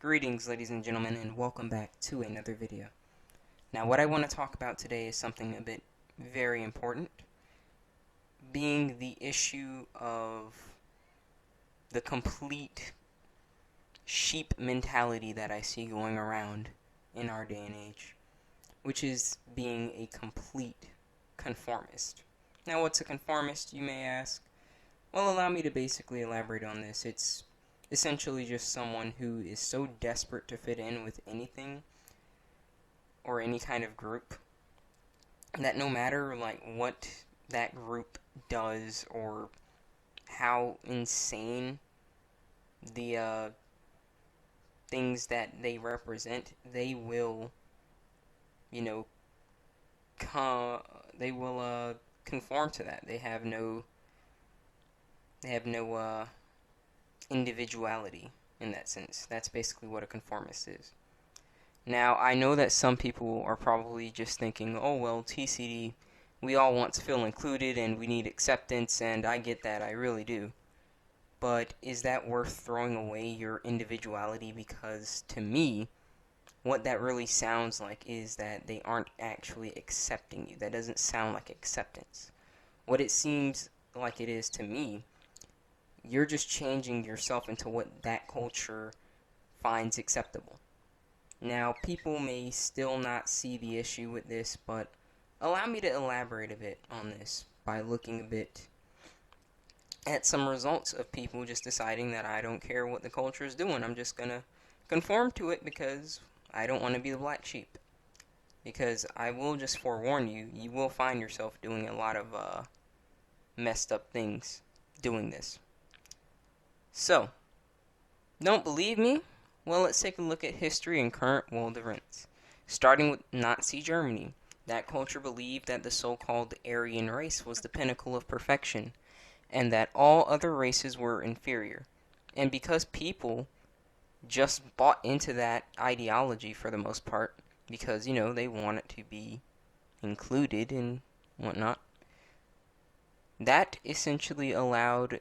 Greetings, ladies and gentlemen, and welcome back to another video. Now, what I want to talk about today is something a bit very important, being the issue of the complete sheep mentality that I see going around in our day and age, which is being a complete conformist. Now, what's a conformist, you may ask? Well, allow me to basically elaborate on this. It's essentially just someone who is so desperate to fit in with anything or any kind of group that no matter what that group does or how insane the things that they represent, they will conform to that. They have no individuality in that sense. That's basically what a conformist is. Now, I know that some people are probably just thinking, oh, well, TCD, we all want to feel included and we need acceptance, and I get that, I really do. But is that worth throwing away your individuality? Because to me, what that really sounds like is that they aren't actually accepting you. That doesn't sound like acceptance. What it seems like it is to me, you're just changing yourself into what that culture finds acceptable. Now, people may still not see the issue with this, but allow me to elaborate a bit on this by looking a bit at some results of people just deciding that I don't care what the culture is doing. I'm just going to conform to it because I don't want to be the black sheep. Because I will just forewarn you, you will find yourself doing a lot of messed up things doing this. So, don't believe me? Well, let's take a look at history and current world events. Starting with Nazi Germany, that culture believed that the so-called Aryan race was the pinnacle of perfection, and that all other races were inferior. And because people just bought into that ideology for the most part, because, they want it to be included and whatnot, that essentially allowed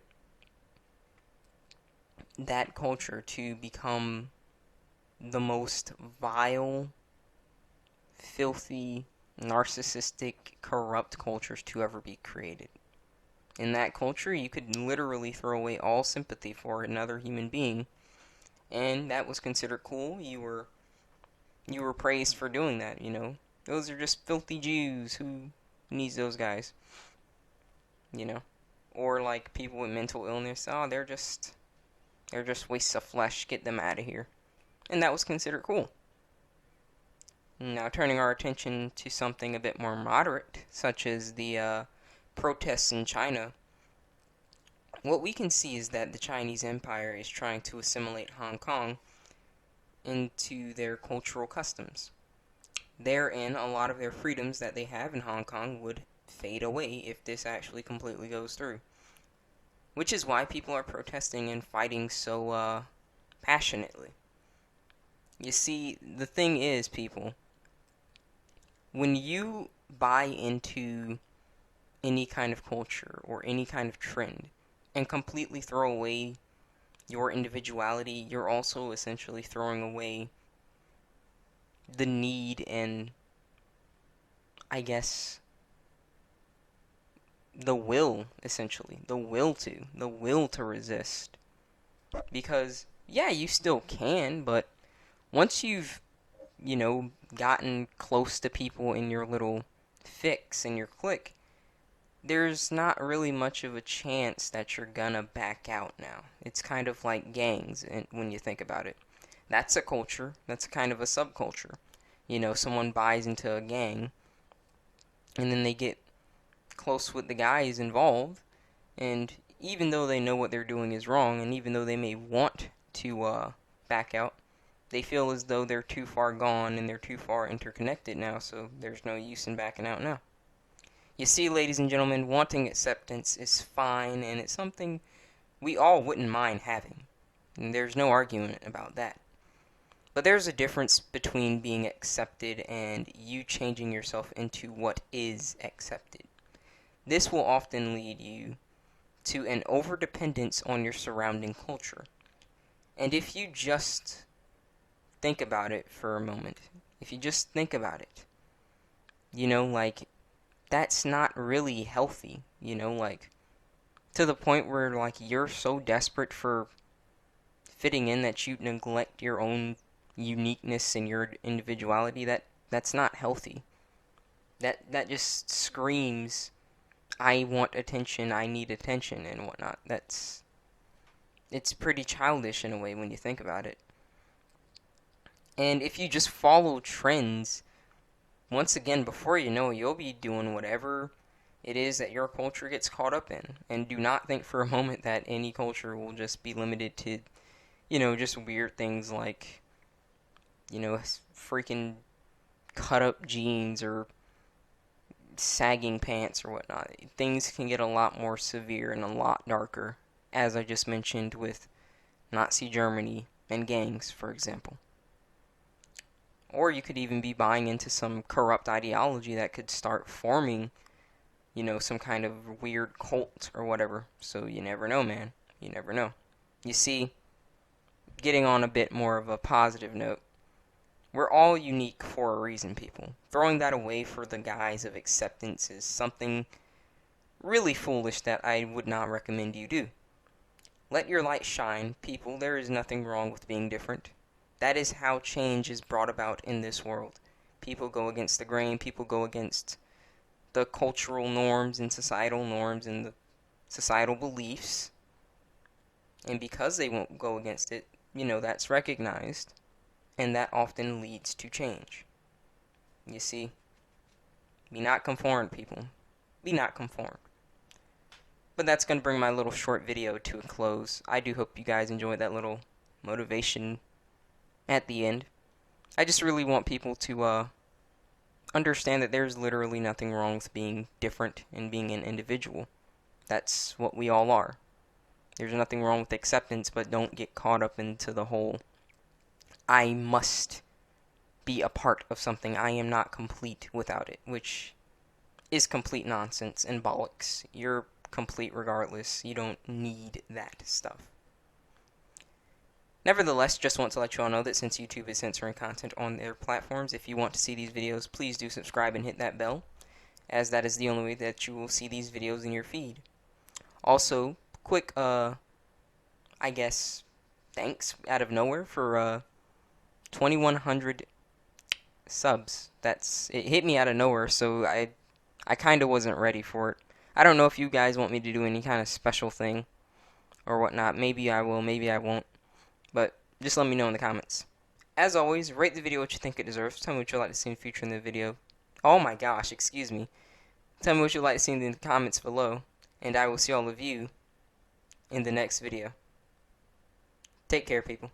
that culture to become the most vile, filthy, narcissistic, corrupt cultures to ever be created. In that culture, you could literally throw away all sympathy for another human being, and that was considered cool. You were praised for doing that, Those are just filthy Jews. Who needs those guys? Or like people with mental illness. Oh, they're just wastes of flesh. Get them out of here. And that was considered cool. Now, turning our attention to something a bit more moderate, such as the protests in China, what we can see is that the Chinese Empire is trying to assimilate Hong Kong into their cultural customs. Therein, a lot of their freedoms that they have in Hong Kong would fade away if this actually completely goes through. Which is why people are protesting and fighting so passionately. You see, the thing is, people, when you buy into any kind of culture or any kind of trend and completely throw away your individuality, you're also essentially throwing away the need and, I guess, the will, essentially. The will to resist. Because, yeah, you still can, but once you've, gotten close to people in your little fix, in your clique, there's not really much of a chance that you're gonna back out now. It's kind of like gangs when you think about it. That's a culture. That's kind of a subculture. Someone buys into a gang, and then they get close with the guys involved, and even though they know what they're doing is wrong, and even though they may want to back out, they feel as though they're too far gone and they're too far interconnected now, so there's no use in backing out now. You see, ladies and gentlemen, wanting acceptance is fine, and it's something we all wouldn't mind having, and there's no argument about that. But there's a difference between being accepted and you changing yourself into what is accepted. This will often lead you to an overdependence on your surrounding culture. And if you just think about it for a moment, if you just think about it, you know, like, that's not really healthy, you know, like, to the point where, like, you're so desperate for fitting in that you neglect your own uniqueness and your individuality. That's not healthy. That just screams, I want attention, I need attention, and whatnot. It's pretty childish in a way when you think about it. And if you just follow trends, once again, before you know it, you'll be doing whatever it is that your culture gets caught up in. And do not think for a moment that any culture will just be limited to, you know, just weird things like, you know, freaking cut up jeans or sagging pants or whatnot. Things can get a lot more severe and a lot darker, as I just mentioned with Nazi Germany and gangs, for example. Or you could even be buying into some corrupt ideology that could start forming, you know, some kind of weird cult or whatever. So you never know, man. You never know. You see, getting on a bit more of a positive note, we're all unique for a reason, people. Throwing that away for the guise of acceptance is something really foolish that I would not recommend you do. Let your light shine, people. There is nothing wrong with being different. That is how change is brought about in this world. People go against the grain, people go against the cultural norms and societal norms and the societal beliefs. And because they won't go against it, you know, that's recognized. And that often leads to change. You see? Be not conformed, people. Be not conformed. But that's going to bring my little short video to a close. I do hope you guys enjoyed that little motivation at the end. I just really want people to understand that there's literally nothing wrong with being different and being an individual. That's what we all are. There's nothing wrong with acceptance, but don't get caught up into the whole, I must be a part of something. I am not complete without it, which is complete nonsense and bollocks. You're complete regardless. You don't need that stuff. Nevertheless, just want to let you all know that since YouTube is censoring content on their platforms, if you want to see these videos, please do subscribe and hit that bell, as that is the only way that you will see these videos in your feed. Also, quick, I guess, thanks out of nowhere for 2,100 subs. It hit me out of nowhere, so I kind of wasn't ready for it. I don't know if you guys want me to do any kind of special thing or whatnot. Maybe I will, maybe I won't. But just let me know in the comments. As always, rate the video what you think it deserves. Tell me what you'd like to see in the future in the video. Oh my gosh, excuse me. Tell me what you'd like to see in the comments below. And I will see all of you in the next video. Take care, people.